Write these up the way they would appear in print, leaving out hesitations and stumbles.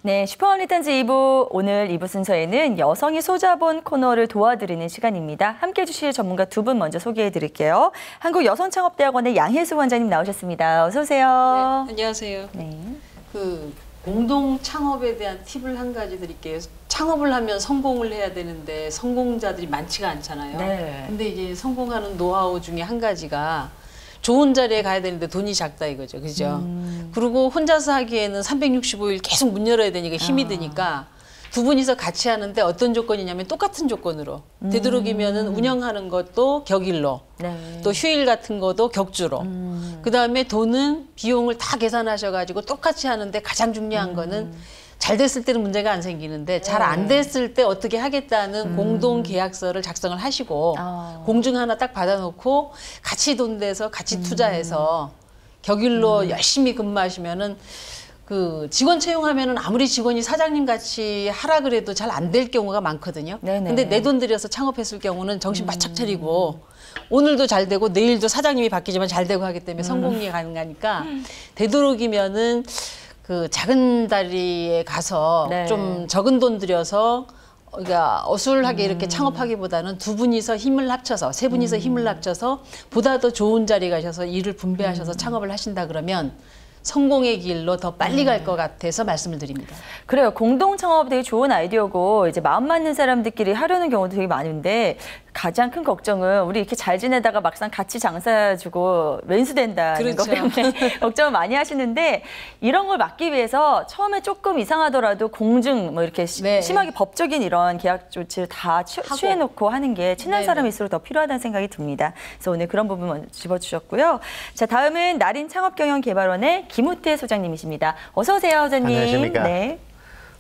네, 슈퍼원 리턴즈 2부, 오늘 2부 순서에는 여성이 소자본 코너를 도와드리는 시간입니다. 함께해 주실 전문가 두 분 먼저 소개해 드릴게요. 한국여성창업대학원의 양혜수 원장님 나오셨습니다. 어서 오세요. 네, 안녕하세요. 네. 공동 창업에 대한 팁을 한 가지 드릴게요. 창업을 하면 성공을 해야 되는데 성공자들이 많지가 않잖아요. 네. 근데 이제 성공하는 노하우 중에 한 가지가 좋은 자리에 가야 되는데 돈이 작다 이거죠. 그죠? 그리고 혼자서 하기에는 365일 계속 문 열어야 되니까 힘이 드니까 두 분이서 같이 하는데 어떤 조건이냐면 똑같은 조건으로 되도록이면은 운영하는 것도 격일로 네. 또 휴일 같은 것도 격주로 그다음에 돈은 비용을 다 계산하셔가지고 똑같이 하는데 가장 중요한 거는 잘 됐을 때는 문제가 안 생기는데 잘 안 됐을 때 어떻게 하겠다는 공동 계약서를 작성을 하시고 공증 하나 딱 받아놓고 같이 돈 내서 같이 투자해서 격일로 열심히 근무하시면은 직원 채용하면은 아무리 직원이 사장님 같이 하라 그래도 잘 안 될 경우가 많거든요. 네네. 근데 내 돈 들여서 창업했을 경우는 정신 바짝 차리고 오늘도 잘 되고 내일도 사장님이 바뀌지만 잘 되고 하기 때문에 성공이 가능하니까 되도록이면은 작은 다리에 가서 네. 좀 적은 돈 들여서 그러니까 어술하게 이렇게 창업하기보다는 두 분이서 힘을 합쳐서 세 분이서 힘을 합쳐서 보다 더 좋은 자리 가셔서 일을 분배하셔서 창업을 하신다 그러면 성공의 길로 더 빨리 갈 것 같아서 말씀을 드립니다. 그래요. 공동 창업 되게 좋은 아이디어고 이제 마음 맞는 사람들끼리 하려는 경우도 되게 많은데 가장 큰 걱정은 우리 이렇게 잘 지내다가 막상 같이 장사해주고 웬수된다는 것 그렇죠. 때문에 걱정을 많이 하시는데 이런 걸 막기 위해서 처음에 조금 이상하더라도 공증 뭐 이렇게 네. 심하게 법적인 이런 계약 조치를 다 취해놓고 하는 게 친한 네네. 사람일수록 더 필요하다는 생각이 듭니다. 그래서 오늘 그런 부분 먼저 짚어주셨고요. 자, 다음은 나린창업경영개발원의 김우태 소장님이십니다. 어서 오세요, 소장님. 안녕하십니까. 네.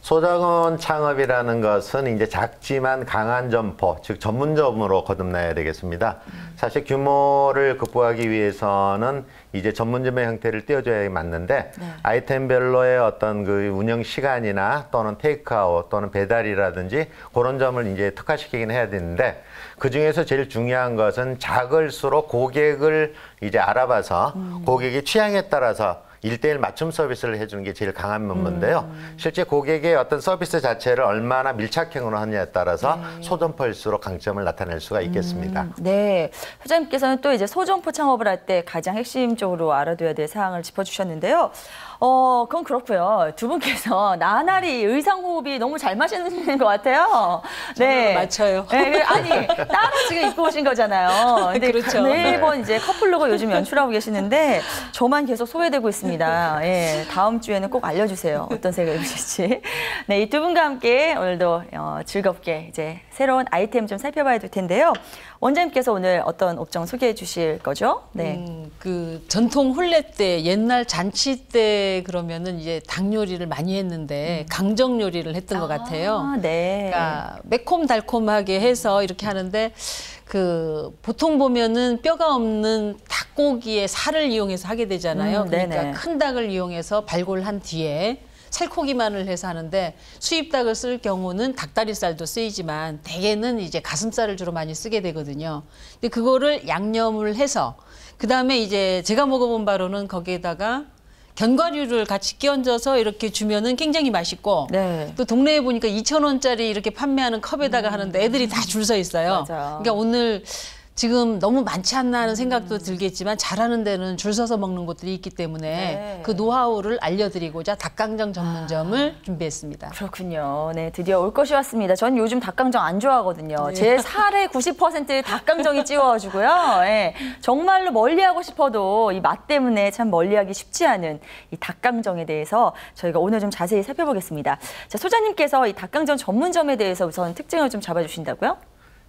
소자본 창업이라는 것은 이제 작지만 강한 점포, 즉 전문점으로 거듭나야 되겠습니다. 사실 규모를 극복하기 위해서는 이제 전문점의 형태를 띄워줘야 맞는데 아이템별로의 어떤 운영 시간이나 또는 테이크아웃 또는 배달이라든지 그런 점을 이제 특화시키긴 해야 되는데 그 중에서 제일 중요한 것은 작을수록 고객을 이제 알아봐서 고객의 취향에 따라서 1:1 맞춤 서비스를 해주는 게 제일 강한 면모인데요. 실제 고객의 어떤 서비스 자체를 얼마나 밀착형으로 하느냐에 따라서 소점포일수록 강점을 나타낼 수가 있겠습니다. 네, 소장님께서는 또 이제 소점포 창업을 할 때 가장 핵심적으로 알아둬야 될 사항을 짚어주셨는데요. 그건 그렇고요. 두 분께서 나날이 의상 호흡이 너무 잘 맞으시는 것 같아요. 네, 맞춰요. 네, 아니 따로 지금 입고 오신 거잖아요. 근데 그렇죠. 매번 이제 커플룩을 요즘 연출하고 계시는데 저만 계속 소외되고 있습니다. 예, 다음 주에는 꼭 알려주세요. 어떤 색을 입으실지. 네, 이 두 분과 함께 오늘도 즐겁게 이제 새로운 아이템 좀 살펴봐야 될 텐데요. 원장님께서 오늘 어떤 업종 소개해 주실 거죠? 네. 전통 혼례 때 옛날 잔치 때 그러면은 이제 닭 요리를 많이 했는데 강정 요리를 했던 것 같아요. 네. 그러니까 매콤달콤하게 해서 이렇게 하는데 보통 보면은 뼈가 없는 닭고기의 살을 이용해서 하게 되잖아요. 그러니까 네네. 큰 닭을 이용해서 발골한 뒤에 살코기만을 해서 하는데 수입 닭을 쓸 경우는 닭다리살도 쓰이지만 대개는 이제 가슴살을 주로 많이 쓰게 되거든요. 근데 그거를 양념을 해서 그다음에 이제 제가 먹어본 바로는 거기에다가 견과류를 같이 끼얹어서 이렇게 주면은 굉장히 맛있고 네. 또 동네에 보니까 2,000원짜리 이렇게 판매하는 컵에다가 하는데 애들이 다 줄 서 있어요. 맞아요. 그러니까 오늘 지금 너무 많지 않나 하는 생각도 들겠지만 잘하는 데는 줄 서서 먹는 곳들이 있기 때문에 네. 그 노하우를 알려드리고자 닭강정 전문점을 준비했습니다. 그렇군요. 네, 드디어 올 것이 왔습니다. 전 요즘 닭강정 안 좋아하거든요. 제 살의 90% 닭강정이 찌워가지고요. 예, 정말로 멀리하고 싶어도 이 맛 때문에 참 멀리하기 쉽지 않은 이 닭강정에 대해서 저희가 오늘 좀 자세히 살펴보겠습니다. 자, 소장님께서 이 닭강정 전문점에 대해서 우선 특징을 좀 잡아주신다고요?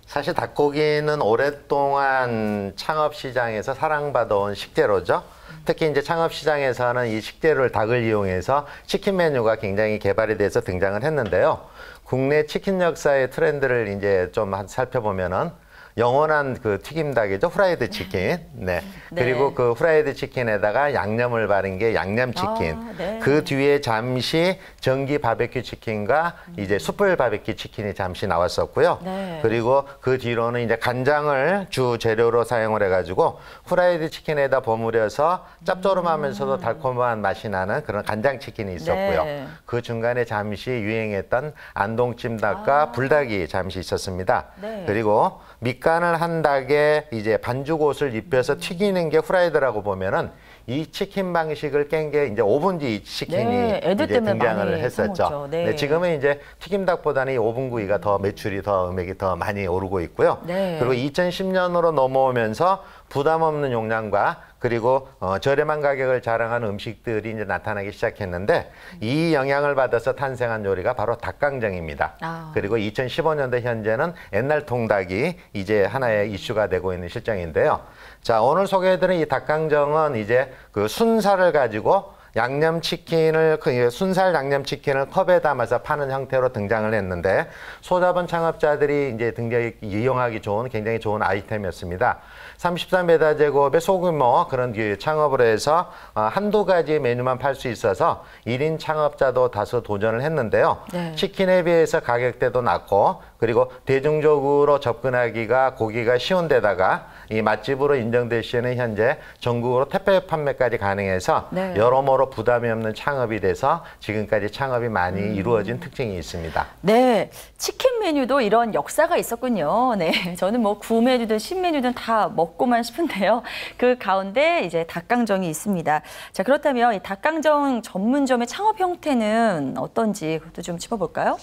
사실 닭고기는 오랫동안 창업시장에서 사랑받아온 식재료죠. 특히 이제 창업시장에서는 이 식재료를 닭을 이용해서 치킨 메뉴가 굉장히 개발이 돼서 등장을 했는데요. 국내 치킨 역사의 트렌드를 이제 좀 살펴보면은 영원한 그 튀김닭이죠. 후라이드 치킨. 네. 네. 그리고 그 후라이드 치킨에다가 양념을 바른 게 양념 치킨. 네. 그 뒤에 잠시 전기 바베큐 치킨과 이제 숯불 바베큐 치킨이 잠시 나왔었고요. 네. 그리고 그 뒤로는 이제 간장을 주 재료로 사용을 해가지고 후라이드 치킨에다 버무려서 짭조름하면서도 달콤한 맛이 나는 그런 간장 치킨이 있었고요. 네. 그 중간에 잠시 유행했던 안동찜닭과 불닭이 잠시 있었습니다. 네. 그리고 밑간을 한 닭에 이제 반죽옷을 입혀서 튀기는 게 후라이드라고 보면은 이 치킨 방식을 깬 게 이제 오븐지 치킨이 네, 애들 이제 때문에 등장을 많이 했었죠. 사먹죠. 네. 네, 지금은 이제 튀김닭보다는 이 오븐구이가 더 매출이 더 음액이 더 많이 오르고 있고요. 네. 그리고 2010년으로 넘어오면서 부담 없는 용량과 그리고 저렴한 가격을 자랑하는 음식들이 이제 나타나기 시작했는데 이 영향을 받아서 탄생한 요리가 바로 닭강정입니다. 아. 그리고 2015년도 현재는 옛날 통닭이 이제 하나의 이슈가 되고 있는 실정인데요. 자, 오늘 소개해드린 이 닭강정은 이제 그 순살을 가지고 양념치킨을 순살 양념치킨을 컵에 담아서 파는 형태로 등장을 했는데 소자본 창업자들이 이제 굉장히 이용하기 좋은 굉장히 좋은 아이템이었습니다. 34m 제곱의 소규모 그런 창업을 해서 한두 가지 메뉴만 팔 수 있어서 1인 창업자도 다수 도전을 했는데요. 네. 치킨에 비해서 가격대도 낮고 그리고 대중적으로 접근하기가 고기가 쉬운 데다가 이 맛집으로 인정될 시에는 현재 전국으로 택배 판매까지 가능해서 네. 여러모로 부담이 없는 창업이 돼서 지금까지 창업이 많이 이루어진 특징이 있습니다. 네, 치킨 메뉴도 이런 역사가 있었군요. 네, 저는 뭐 구메뉴든 신메뉴든 다 먹고만 싶은데요. 그 가운데 이제 닭강정이 있습니다. 자, 그렇다면 이 닭강정 전문점의 창업 형태는 어떤지 그것도 좀 짚어볼까요?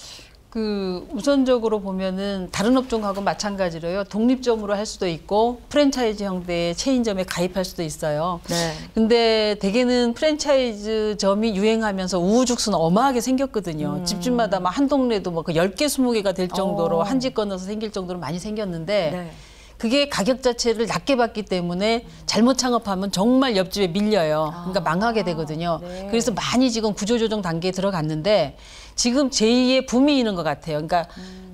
그 우선적으로 보면은 다른 업종하고 마찬가지로요. 독립점으로 할 수도 있고 프랜차이즈 형태의 체인점에 가입할 수도 있어요. 네. 근데 대개는 프랜차이즈점이 유행하면서 우후죽순 어마하게 생겼거든요. 집집마다 막 한 동네도 뭐 그 10개, 20개가 될 정도로 한 집 건너서 생길 정도로 많이 생겼는데 네. 그게 가격 자체를 낮게 받기 때문에 잘못 창업하면 정말 옆집에 밀려요. 그러니까 망하게 되거든요. 네. 그래서 많이 지금 구조조정 단계에 들어갔는데 지금 제2의 붐이 있는 것 같아요. 그러니까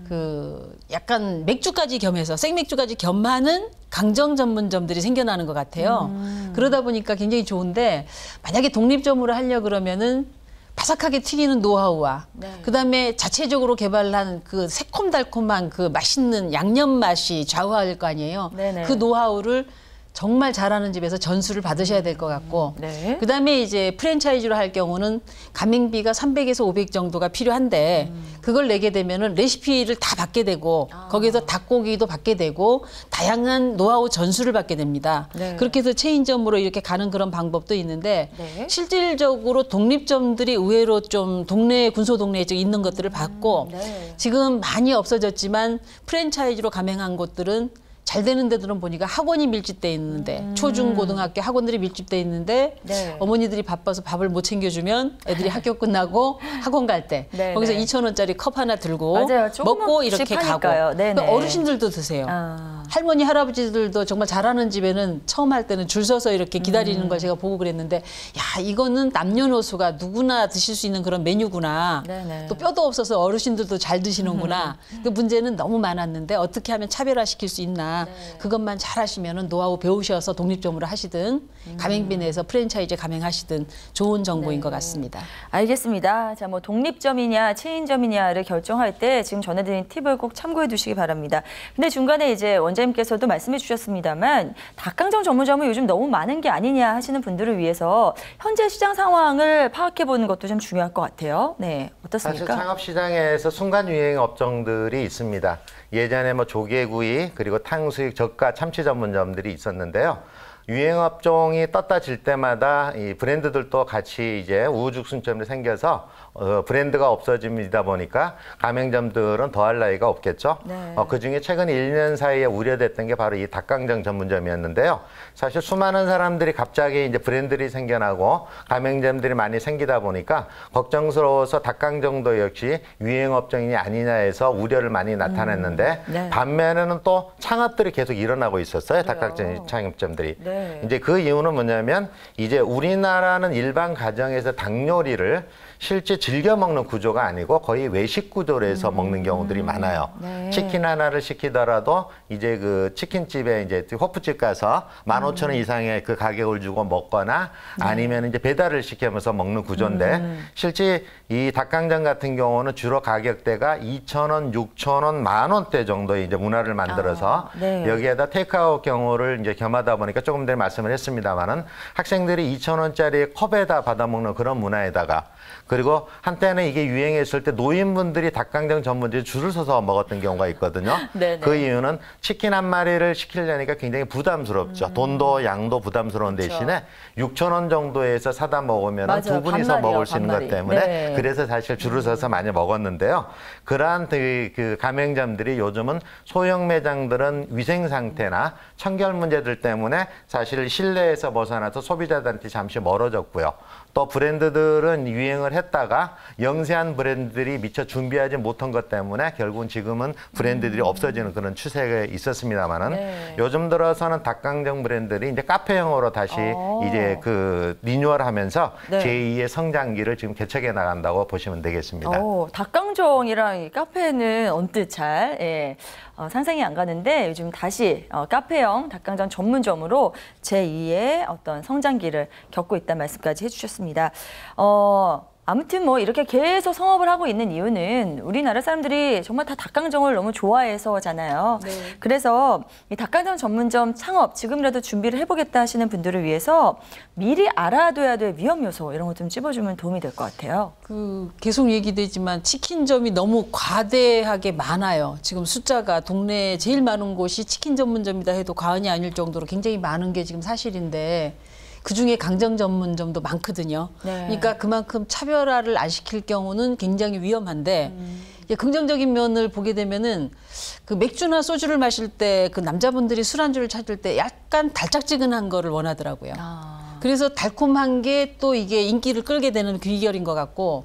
그 약간 맥주까지 겸해서 생맥주까지 겸하는 강정 전문점들이 생겨나는 것 같아요. 그러다 보니까 굉장히 좋은데 만약에 독립점으로 하려 그러면은 바삭하게 튀기는 노하우와 네. 그다음에 자체적으로 개발한 그 새콤달콤한 그 맛있는 양념 맛이 좌우할 거 아니에요. 네네. 그 노하우를 정말 잘하는 집에서 전수를 받으셔야 될 것 같고 네. 그다음에 이제 프랜차이즈로 할 경우는 가맹비가 300에서 500 정도가 필요한데 그걸 내게 되면은 레시피를 다 받게 되고 거기에서 닭고기도 받게 되고 다양한 노하우 전수를 받게 됩니다. 네. 그렇게 해서 체인점으로 이렇게 가는 그런 방법도 있는데 네. 실질적으로 독립점들이 의외로 좀 동네 군소 동네에 좀 있는 것들을 봤고 네. 지금 많이 없어졌지만 프랜차이즈로 가맹한 곳들은 잘 되는 데들은 보니까 학원이 밀집돼 있는데 초중 고등학교 학원들이 밀집돼 있는데 네. 어머니들이 바빠서 밥을 못 챙겨주면 애들이 학교 끝나고 학원 갈 때 네, 거기서 네. 2,000원짜리 컵 하나 들고 맞아요. 먹고 조금씩 이렇게 가고 하니까요. 네네. 그러니까 어르신들도 드세요. 아. 할머니 할아버지들도 정말 잘하는 집에는 처음 할 때는 줄 서서 이렇게 기다리는 걸 제가 보고 그랬는데 야 이거는 남녀노소가 누구나 드실 수 있는 그런 메뉴구나. 네네. 또 뼈도 없어서 어르신들도 잘 드시는구나. 그 문제는 너무 많았는데 어떻게 하면 차별화시킬 수 있나. 그것만 잘 하시면은 노하우 배우셔서 독립점으로 하시든 가맹비 내에서 프랜차이즈 가맹하시든 좋은 정보인 것 같습니다. 알겠습니다. 자, 뭐 독립점이냐 체인점이냐를 결정할 때 지금 전해드린 팁을 꼭 참고해 두시기 바랍니다. 근데 중간에 이제 원장님께서도 말씀해 주셨습니다만 닭강정 전문점은 요즘 너무 많은 게 아니냐 하시는 분들을 위해서 현재 시장 상황을 파악해 보는 것도 좀 중요할 것 같아요. 네, 사실 어떻습니까? 창업 시장에서 순간 유행 업종들이 있습니다. 예전에 뭐 조개구이 그리고 탕수육 저가 참치 전문점들이 있었는데요. 유행 업종이 떴다 질 때마다 이 브랜드들도 같이 이제 우후죽순점이 생겨서 브랜드가 없어집니다 보니까 가맹점들은 더할 나위가 없겠죠. 네. 그중에 최근 1년 사이에 우려됐던 게 바로 이 닭강정 전문점이었는데요. 사실 수많은 사람들이 갑자기 이제 브랜드들이 생겨나고 가맹점들이 많이 생기다 보니까 걱정스러워서 닭강정도 역시 유행 업종이 아니냐 해서 우려를 많이 나타냈는데 네. 반면에는 또 창업들이 계속 일어나고 있었어요. 닭강정 창업점들이. 네. 네. 이제 그 이유는 뭐냐면 이제 우리나라는 일반 가정에서 닭 요리를 실제 즐겨 먹는 구조가 아니고 거의 외식 구조로 해서 먹는 경우들이 많아요. 네. 치킨 하나를 시키더라도 이제 그 치킨집에 이제 호프집 가서 15,000원 이상의 그 가격을 주고 먹거나 아니면 이제 배달을 시키면서 먹는 구조인데 실제 이 닭강정 같은 경우는 주로 가격대가 2,000원, 6,000원, 10,000원대 정도의 이제 문화를 만들어서 네. 여기에다 테이크아웃 경우를 이제 겸하다 보니까 조금 전에 말씀을 했습니다만은 학생들이 2,000원짜리 컵에다 받아 먹는 그런 문화에다가 그리고 한때는 이게 유행했을 때 노인분들이 닭강정 전문집에 줄을 서서 먹었던 경우가 있거든요. 네네. 그 이유는 치킨 한 마리를 시키려니까 굉장히 부담스럽죠. 돈도 양도 부담스러운 그렇죠. 대신에 6,000원 정도에서 사다 먹으면 맞아요. 두 분이서 반말이에요, 먹을 수 있는 것 반말이. 때문에 네. 그래서 사실 줄을 서서 많이 먹었는데요. 그러한 그 가맹점들이 요즘은 소형 매장들은 위생 상태나 청결 문제들 때문에 사실 실내에서 벗어나서 소비자들한테 잠시 멀어졌고요. 또 브랜드들은 유행을 했다가 영세한 브랜드들이 미처 준비하지 못한 것 때문에 결국은 지금은 브랜드들이 없어지는 그런 추세가 있었습니다만은 네. 요즘 들어서는 닭강정 브랜드들이 이제 카페형으로 다시 이제 그 리뉴얼하면서 네. 제2의 성장기를 지금 개척해 나간다고 보시면 되겠습니다. 닭강정이랑 이 카페는 언뜻 잘 상상이 안 가는데 요즘 다시 카페형 닭강정 전문점으로 제2의 어떤 성장기를 겪고 있다는 말씀까지 해주셨습니다. 아무튼 뭐 이렇게 계속 성업을 하고 있는 이유는 우리나라 사람들이 정말 다 닭강정을 너무 좋아해서잖아요. 네. 그래서 이 닭강정 전문점 창업 지금이라도 준비를 해보겠다 하시는 분들을 위해서 미리 알아둬야 될 위험 요소 이런 것 좀 찝어주면 도움이 될 것 같아요. 그 계속 얘기되지만 치킨점이 너무 과대하게 많아요. 지금 숫자가 동네에 제일 많은 곳이 치킨 전문점이다 해도 과언이 아닐 정도로 굉장히 많은 게 지금 사실인데 그중에 강정 전문점도 많거든요. 네. 그러니까 그만큼 차별화를 안 시킬 경우는 굉장히 위험한데 이제 긍정적인 면을 보게 되면은 그 맥주나 소주를 마실 때 그 남자분들이 술안주를 찾을 때 약간 달짝지근한 거를 원하더라고요. 그래서 달콤한 게 또 이게 인기를 끌게 되는 비결인 것 같고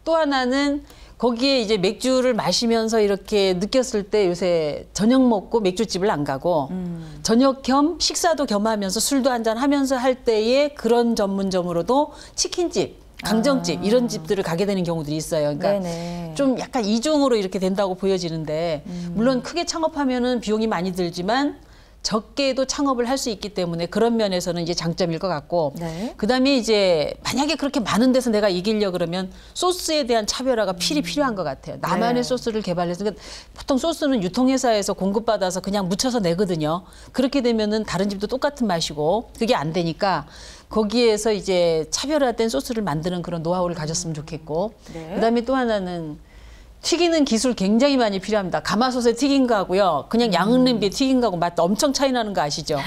또 하나는 거기에 이제 맥주를 마시면서 이렇게 느꼈을 때 요새 저녁 먹고 맥주집을 안 가고 저녁 겸 식사도 겸하면서 술도 한잔 하면서 할 때에 그런 전문점으로도 치킨집, 강정집 이런 집들을 가게 되는 경우들이 있어요. 그러니까 네네. 좀 약간 이중으로 이렇게 된다고 보여지는데 물론 크게 창업하면은 비용이 많이 들지만 적게도 창업을 할 수 있기 때문에 그런 면에서는 이제 장점일 것 같고 네. 그다음에 이제 만약에 그렇게 많은 데서 내가 이기려 그러면 소스에 대한 차별화가 필요한 것 같아요. 나만의 네. 소스를 개발해서 그러니까 보통 소스는 유통회사에서 공급받아서 그냥 묻혀서 내거든요. 그렇게 되면은 다른 집도 똑같은 맛이고 그게 안 되니까 거기에서 이제 차별화된 소스를 만드는 그런 노하우를 가졌으면 좋겠고 네. 그다음에 또 하나는 튀기는 기술 굉장히 많이 필요합니다. 가마솥에 튀긴 거하고요. 그냥 양은 냄비에 튀긴 거하고 맛 엄청 차이 나는 거 아시죠?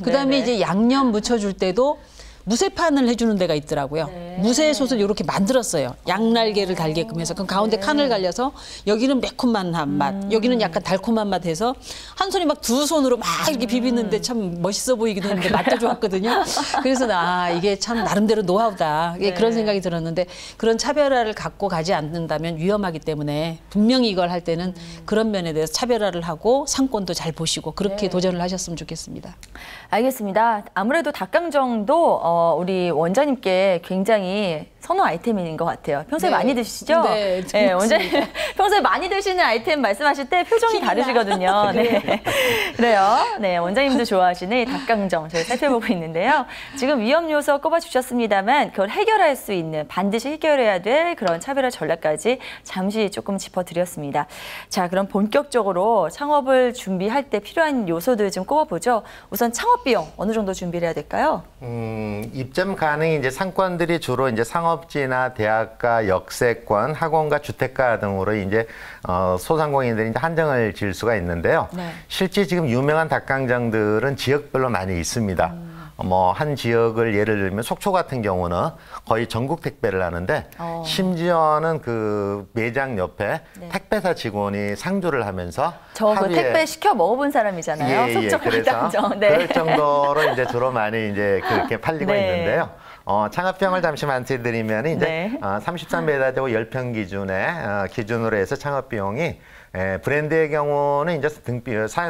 그다음에 네네. 이제 양념 묻혀줄 때도 무쇠판을 해주는 데가 있더라고요. 네. 무쇠솥을 이렇게 만들었어요. 양날개를 달게끔 해서 그럼 가운데 칸을 갈려서 여기는 매콤한 맛, 여기는 약간 달콤한 맛 해서 한 손이 막 두 손으로 막 이렇게 비비는데 참 멋있어 보이기도 했는데 맛도 좋았거든요. 그래서 이게 참 나름대로 노하우다. 네. 그런 생각이 들었는데 그런 차별화를 갖고 가지 않는다면 위험하기 때문에 분명히 이걸 할 때는 그런 면에 대해서 차별화를 하고 상권도 잘 보시고 그렇게 네. 도전을 하셨으면 좋겠습니다. 알겠습니다. 아무래도 닭강정도 우리 원장님께 굉장히 선호 아이템인 것 같아요. 평소에 네. 많이 드시죠? 네, 원장님 평소에 많이 드시는 아이템 말씀하실 때 표정이 힘이 다르시거든요. 네. 그래요. 네, 원장님도 좋아하시는 이 닭강정 저희 살펴보고 있는데요. 지금 위험 요소 꼽아주셨습니다만 그걸 해결할 수 있는 반드시 해결해야 될 그런 차별화 전략까지 잠시 조금 짚어드렸습니다. 자, 그럼 본격적으로 창업을 준비할 때 필요한 요소들 좀 꼽아보죠. 우선 창업 비용 어느 정도 준비를 해야 될까요? 입점 가능한 이제 상권들이 주로 이제 상업지나 대학가, 역세권, 학원가, 주택가 등으로 이제 소상공인들이 이제 한정을 지을 수가 있는데요. 네. 실제 지금 유명한 닭강정들은 지역별로 많이 있습니다. 뭐 한 지역을 예를 들면 속초 같은 경우는 거의 전국 택배를 하는데 심지어는 그 매장 옆에 네. 택배사 직원이 상주를 하면서 저 그 하루에 택배 시켜 먹어본 사람이잖아요. 속초 그래서 닭강정. 네. 그럴 정도로 이제 주로 많이 이제 그렇게 팔리고 네. 있는데요. 창업비용을 잠시 말씀드리면 이제 네. 33m 되고 10평 기준으로 해서 창업비용이 브랜드의 경우는 이제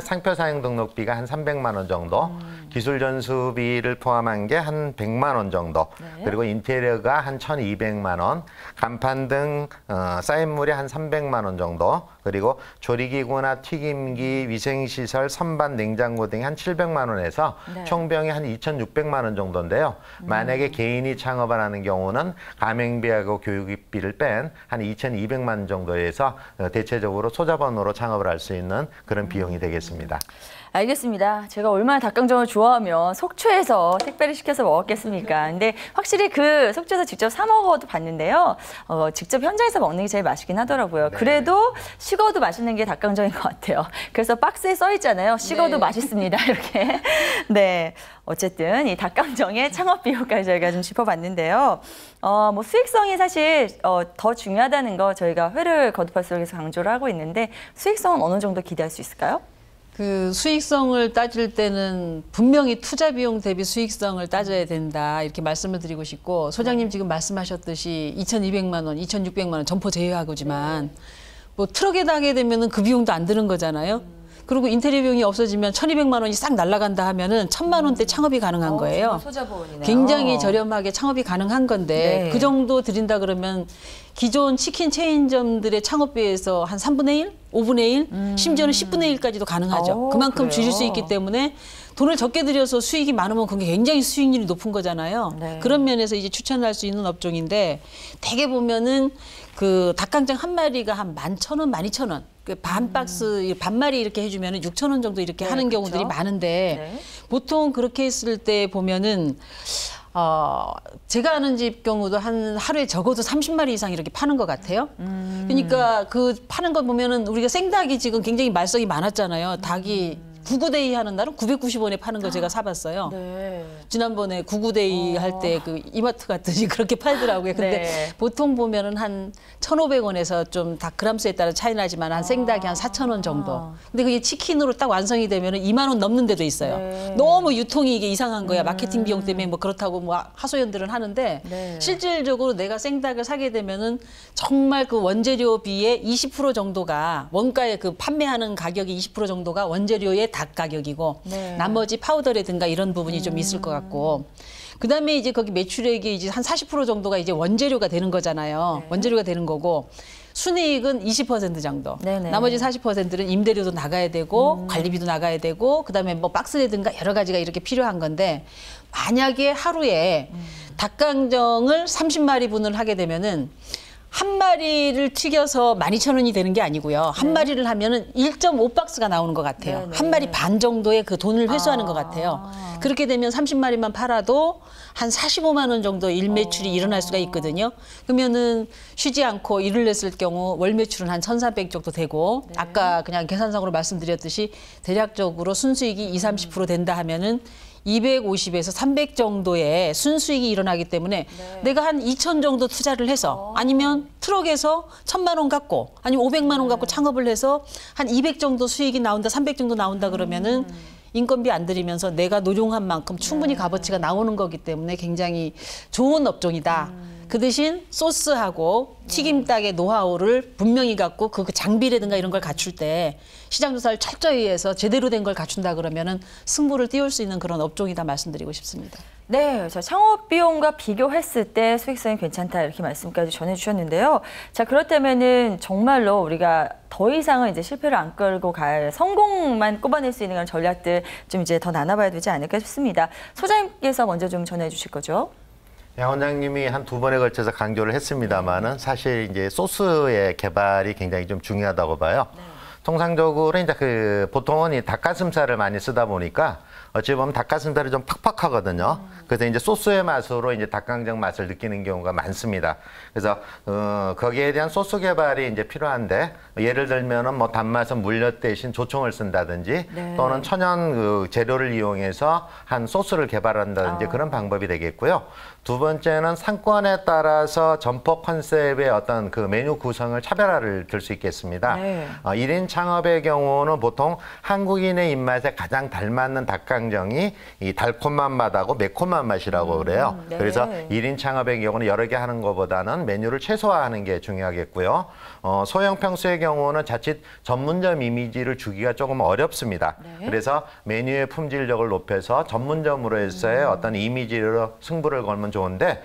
상표 사용 등록비가 한 300만 원 정도, 기술 전수비를 포함한 게 한 100만 원 정도, 네. 그리고 인테리어가 한 1,200만 원, 간판 등 쌓인물이 한 300만 원 정도, 그리고 조리기구나 튀김기, 위생시설, 선반, 냉장고 등이 한 700만 원에서 네. 총비용이 한 2,600만 원 정도인데요. 만약에 개인이 창업을 하는 경우는 가맹비하고 교육비를 뺀 한 2,200만 원 정도에서 대체적으로 소자본으로 창업을 할 수 있는 그런 비용이 되겠습니다. 알겠습니다. 제가 얼마나 닭강정을 좋아하면 속초에서 택배를 시켜서 먹었겠습니까? 근데 확실히 그 속초에서 직접 사 먹어도 봤는데요. 직접 현장에서 먹는 게 제일 맛있긴 하더라고요. 네. 그래도 식어도 맛있는 게 닭강정인 것 같아요. 그래서 박스에 써 있잖아요. 식어도 네. 맛있습니다. 이렇게. 네. 어쨌든 이 닭강정의 창업 비용까지 저희가 좀 짚어봤는데요. 뭐 수익성이 사실 더 중요하다는 거 저희가 회를 거듭할수록 강조를 하고 있는데 수익성은 어느 정도 기대할 수 있을까요? 그 수익성을 따질 때는 분명히 투자 비용 대비 수익성을 따져야 된다 이렇게 말씀을 드리고 싶고 소장님 지금 말씀하셨듯이 2,200만 원, 2,600만 원 점포 제외하고지만 뭐 트럭에 다게 되면은 그 비용도 안 드는 거잖아요. 그리고 인테리어 비용이 없어지면 1,200만 원이 싹 날아간다 하면은 1,000만 원대 창업이 가능한 거예요. 소자본이네요. 굉장히 저렴하게 창업이 가능한 건데 네. 그 정도 드린다 그러면 기존 치킨 체인점들의 창업비에서 한 3분의 1, 5분의 1, 심지어는 10분의 1까지도 가능하죠. 그만큼 그래요? 줄일 수 있기 때문에 돈을 적게 들여서 수익이 많으면 그게 굉장히 수익률이 높은 거잖아요. 네. 그런 면에서 이제 추천할 수 있는 업종인데 대개 보면은 그 닭강정 한 마리가 한 11,000원, 12,000원. 그 반 박스, 반마리 이렇게 해주면은 6,000원 정도 이렇게 네, 하는 그렇죠. 경우들이 많은데 네. 보통 그렇게 했을 때 보면은 제가 아는 집 경우도 한 하루에 적어도 30마리 이상 이렇게 파는 것 같아요. 그러니까 그 파는 거 보면은 우리가 생닭이 지금 굉장히 말썽이 많았잖아요. 닭이 구구데이 하는 날은 990원에 파는 거 제가 사봤어요. 네. 지난번에 구구데이 할 때 그 이마트 갔더니 그렇게 팔더라고요. 근데 네. 보통 보면은 한 1,500원에서 좀 닭 그람수에 따라 차이 나지만 한 생닭이 한 4,000원 정도. 근데 그게 치킨으로 딱 완성이 되면은 2만 원 넘는 데도 있어요. 네. 너무 유통이 이게 이상한 거야. 마케팅 비용 때문에 뭐 그렇다고 뭐 하소연들은 하는데 네. 실질적으로 내가 생닭을 사게 되면은 정말 그 원재료비의 20% 정도가 원가의 그 판매하는 가격이 20% 정도가 원재료의 닭 가격이고 네. 나머지 파우더라든가 이런 부분이 좀 있을 것 같고 그다음에 이제 거기 매출액이 이제 한 40% 정도가 이제 원재료가 되는 거잖아요. 네. 원재료가 되는 거고 순이익은 20% 정도. 네네. 나머지 40%는 임대료도 나가야 되고 관리비도 나가야 되고 그다음에 뭐 박스라든가 여러 가지가 이렇게 필요한 건데 만약에 하루에 닭강정을 30마리 분을 하게 되면은 한 마리를 튀겨서 12,000원이 되는 게 아니고요. 한 마리를 하면은 1.5박스가 나오는 것 같아요. 네네. 한 마리 반 정도의 그 돈을 회수하는 것 같아요. 그렇게 되면 30마리만 팔아도 한 45만 원 정도 일매출이 일어날 수가 있거든요. 그러면은 쉬지 않고 일을 했을 경우 월 매출은 한 1,400 정도 되고 아까 그냥 계산상으로 말씀드렸듯이 대략적으로 순수익이 20-30% 된다 하면은 250에서 300 정도의 순수익이 일어나기 때문에 내가 한 2,000 정도 투자를 해서 아니면 트럭에서 1,000만 원 갖고 아니면 500만 원 갖고 창업을 해서 한 200 정도 수익이 나온다, 300 정도 나온다 그러면은 인건비 안 들이면서 내가 노력한 만큼 충분히 값어치가 나오는 거기 때문에 굉장히 좋은 업종이다. 그 대신 소스하고 튀김닭의 노하우를 분명히 갖고 그 장비라든가 이런 걸 갖출 때 시장 조사를 철저히 해서 제대로 된 걸 갖춘다 그러면은 승부를 띄울 수 있는 그런 업종이다 말씀드리고 싶습니다. 네, 자, 창업 비용과 비교했을 때 수익성이 괜찮다 이렇게 말씀까지 전해주셨는데요. 자, 그렇다면은 정말로 우리가 더 이상은 이제 실패를 안 끌고 갈 성공만 꼽아낼 수 있는 그런 전략들 좀 이제 더 나눠봐야 되지 않을까 싶습니다. 소장님께서 먼저 좀 전해주실 거죠? 양 원장님이 한 2번에 걸쳐서 강조를 했습니다만은 사실 이제 소스의 개발이 굉장히 좀 중요하다고 봐요. 통상적으로 이제 보통은 이 닭가슴살을 많이 쓰다 보니까 어찌 보면 닭가슴살이 좀 팍팍하거든요. 그래서 이제 소스의 맛으로 이제 닭강정 맛을 느끼는 경우가 많습니다. 그래서 거기에 대한 소스 개발이 이제 필요한데 예를 들면은 뭐 단맛은 물엿 대신 조청을 쓴다든지 네. 또는 천연 재료를 이용해서 한 소스를 개발한다든지 그런 방법이 되겠고요. 두 번째는 상권에 따라서 점포 컨셉의 어떤 그 메뉴 구성을 차별화를 들 수 있겠습니다. 네. 1인 창업의 경우는 보통 한국인의 입맛에 가장 닮았는 닭강정이 이 달콤한 맛하고 매콤한 맛이라고 그래요. 네. 그래서 1인 창업의 경우는 여러 개 하는 것보다는 메뉴를 최소화하는 게 중요하겠고요. 소형 평수의 경우는 자칫 전문점 이미지를 주기가 조금 어렵습니다. 네. 그래서 메뉴의 품질력을 높여서 전문점으로서의 어떤 이미지로 승부를 걸면 좋은데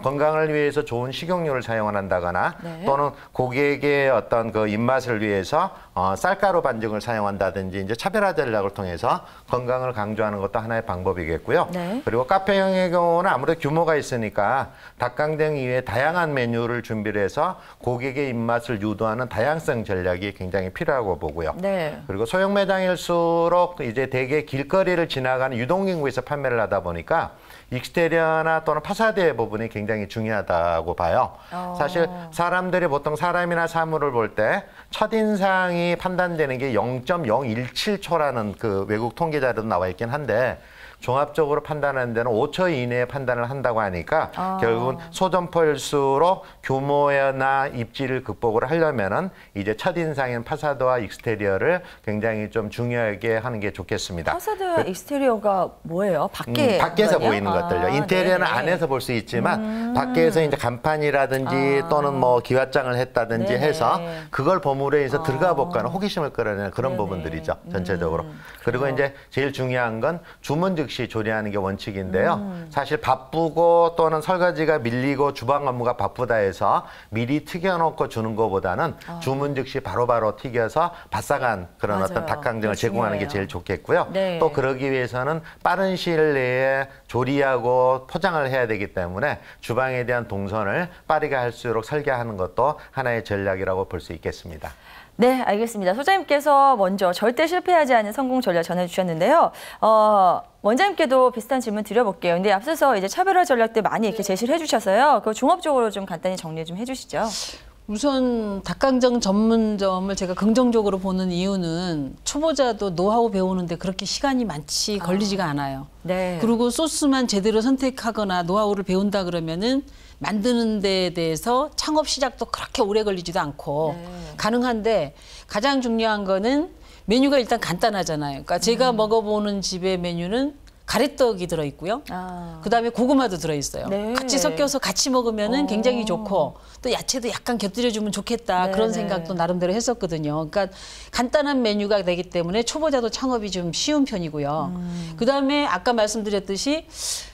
건강을 위해서 좋은 식용유를 사용을 한다거나 네. 또는 고객의 어떤 그 입맛을 위해서 쌀가루 반죽을 사용한다든지 이제 차별화 전략을 통해서 건강을 강조하는 것도 하나의 방법이겠고요. 네. 그리고 카페형의 경우는 아무래도 규모가 있으니까 닭강정 이외에 다양한 메뉴를 준비를 해서 고객의 입맛을 유도하는 다양성 전략이 굉장히 필요하고 보고요. 네. 그리고 소형 매장일수록 이제 대개 길거리를 지나가는 유동인구에서 판매를 하다 보니까 익스테리어나 또는 파사드 부분이 굉장히 중요하다고 봐요. 사실 사람들이 보통 사람이나 사물을 볼 때 첫인상이 판단되는 게 0.017초라는 그 외국 통계 자료도 나와 있긴 한데 종합적으로 판단하는 데는 5초 이내에 판단을 한다고 하니까 결국은 소점포일수록 규모나 입지를 극복을 하려면은 이제 첫인상인 파사드와 익스테리어를 굉장히 좀 중요하게 하는 게 좋겠습니다. 파사드와 익스테리어가 뭐예요? 밖에서 거든요? 보이는 것들요. 인테리어는 네네. 안에서 볼 수 있지만 밖에서 이제 간판이라든지 또는 뭐 기와장을 했다든지 네네. 해서 그걸 버무려서 들어가 볼까는 호기심을 끌어내는 그런 네네. 부분들이죠. 전체적으로. 그리고 이제 제일 중요한 건 주문 즉시 조리하는 게 원칙인데요. 사실 바쁘고 또는 설거지가 밀리고 주방 업무가 바쁘다 해서 미리 튀겨놓고 주는 것보다는 주문 즉시 바로바로 튀겨서 바싹한 그런 맞아요. 어떤 닭강정을 그게 제공하는 게 중요해요. 제일 좋겠고요. 네. 또 그러기 위해서는 빠른 시일 내에 조리하고 포장을 해야 되기 때문에 주방에 대한 동선을 빠르게 할수록 설계하는 것도 하나의 전략이라고 볼 수 있겠습니다. 네, 알겠습니다. 소장님께서 먼저 절대 실패하지 않은 성공 전략 전해주셨는데요. 원장님께도 비슷한 질문 드려볼게요. 근데 앞서서 이제 차별화 전략들 많이 이렇게 제시를 해주셔서요. 그 종합적으로 좀 간단히 정리 좀 해주시죠. 우선 닭강정 전문점을 제가 긍정적으로 보는 이유는 초보자도 노하우 배우는데 그렇게 시간이 많이 걸리지가 않아요. 네. 그리고 소스만 제대로 선택하거나 노하우를 배운다 그러면은 만드는 데에 대해서 창업 시작도 그렇게 오래 걸리지도 않고 가능한데 가장 중요한 거는 메뉴가 일단 간단하잖아요. 그러니까 제가 먹어보는 집의 메뉴는 가래떡이 들어있고요. 그다음에 고구마도 들어있어요. 네. 같이 섞여서 같이 먹으면은 굉장히 좋고 또 야채도 약간 곁들여주면 좋겠다. 네, 그런 네. 생각도 나름대로 했었거든요. 그러니까 간단한 메뉴가 되기 때문에 초보자도 창업이 좀 쉬운 편이고요. 그다음에 아까 말씀드렸듯이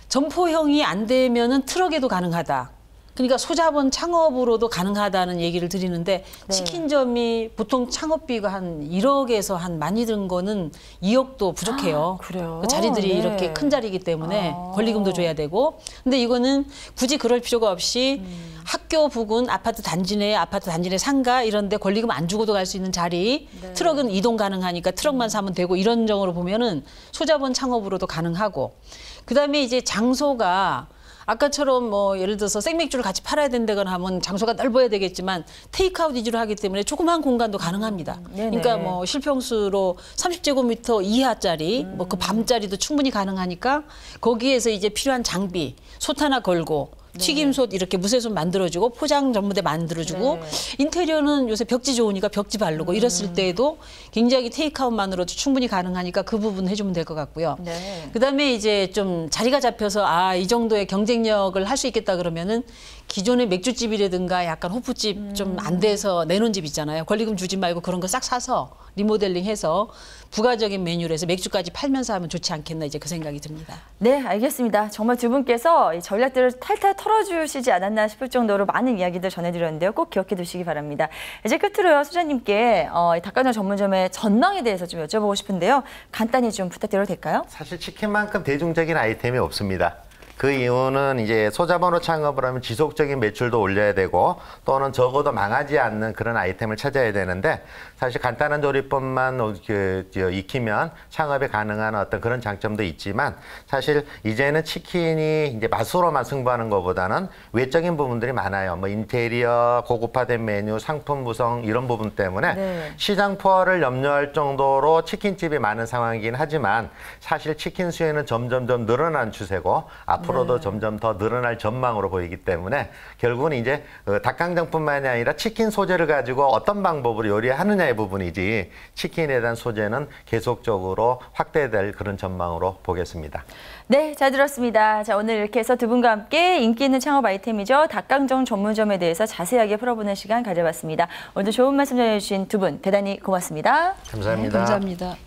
점포형이 안 되면은 트럭에도 가능하다. 그러니까 소자본 창업으로도 가능하다는 얘기를 드리는데 네. 치킨점이 보통 창업비가 한 1억에서 한 많이 든 거는 2억도 부족해요. 그래요? 그 자리들이 네. 이렇게 큰 자리이기 때문에 권리금도 줘야 되고. 근데 이거는 굳이 그럴 필요가 없이 학교 부근 아파트 단지 내 상가 이런 데 권리금 안 주고도 갈 수 있는 자리. 트럭은 이동 가능하니까 트럭만 사면 되고 이런 정으로 보면은 소자본 창업으로도 가능하고. 그다음에 이제 장소가 아까처럼 뭐 예를 들어서 생맥주를 같이 팔아야 된다거나 하면 장소가 넓어야 되겠지만 테이크아웃 위주로 하기 때문에 조그만 공간도 가능합니다. 네네. 그러니까 뭐 실평수로 30제곱미터 이하짜리 뭐 그 밤짜리도 충분히 가능하니까 거기에서 이제 필요한 장비 솥 하나 걸고 튀김솥 이렇게 무쇠솥 만들어주고 포장 전무대 만들어주고 네. 인테리어는 요새 벽지 좋으니까 벽지 바르고 이랬을 때에도 굉장히 테이크아웃만으로도 충분히 가능하니까 그 부분 해주면 될 것 같고요. 네. 그다음에 이제 좀 자리가 잡혀서 이 정도의 경쟁력을 할 수 있겠다 그러면은 기존의 맥주집이라든가 약간 호프집 좀 안 돼서 내놓은 집 있잖아요. 권리금 주지 말고 그런 거 싹 사서 리모델링해서 부가적인 메뉴로 해서 맥주까지 팔면서 하면 좋지 않겠나 이제 그 생각이 듭니다. 네, 알겠습니다. 정말 두 분께서 이 전략들을 탈탈 털어주시지 않았나 싶을 정도로 많은 이야기들 전해드렸는데요. 꼭 기억해 두시기 바랍니다. 이제 끝으로요, 소장님께 이 닭강정 전문점의 전망에 대해서 좀 여쭤보고 싶은데요. 간단히 좀 부탁드려도 될까요? 사실 치킨만큼 대중적인 아이템이 없습니다. 그 이유는 이제 소자본으로 창업을 하면 지속적인 매출도 올려야 되고 또는 적어도 망하지 않는 그런 아이템을 찾아야 되는데 사실 간단한 조리법만 익히면 창업이 가능한 어떤 그런 장점도 있지만 사실 이제는 치킨이 이제 맛으로만 승부하는 것보다는 외적인 부분들이 많아요. 뭐 인테리어, 고급화된 메뉴, 상품 구성 이런 부분 때문에 네. 시장 포화를 염려할 정도로 치킨집이 많은 상황이긴 하지만 사실 치킨 수요는 점점점 늘어난 추세고 앞으로 앞으로도 점점 더 늘어날 전망으로 보이기 때문에 결국은 이제 닭강정뿐만이 아니라 치킨 소재를 가지고 어떤 방법으로 요리하느냐의 부분이지 치킨에 대한 소재는 계속적으로 확대될 그런 전망으로 보겠습니다. 네, 잘 들었습니다. 자, 오늘 이렇게 해서 두 분과 함께 인기 있는 창업 아이템이죠. 닭강정 전문점에 대해서 자세하게 풀어보는 시간 가져봤습니다. 오늘도 좋은 말씀 전해주신 두 분 대단히 고맙습니다. 감사합니다. 네, 감사합니다.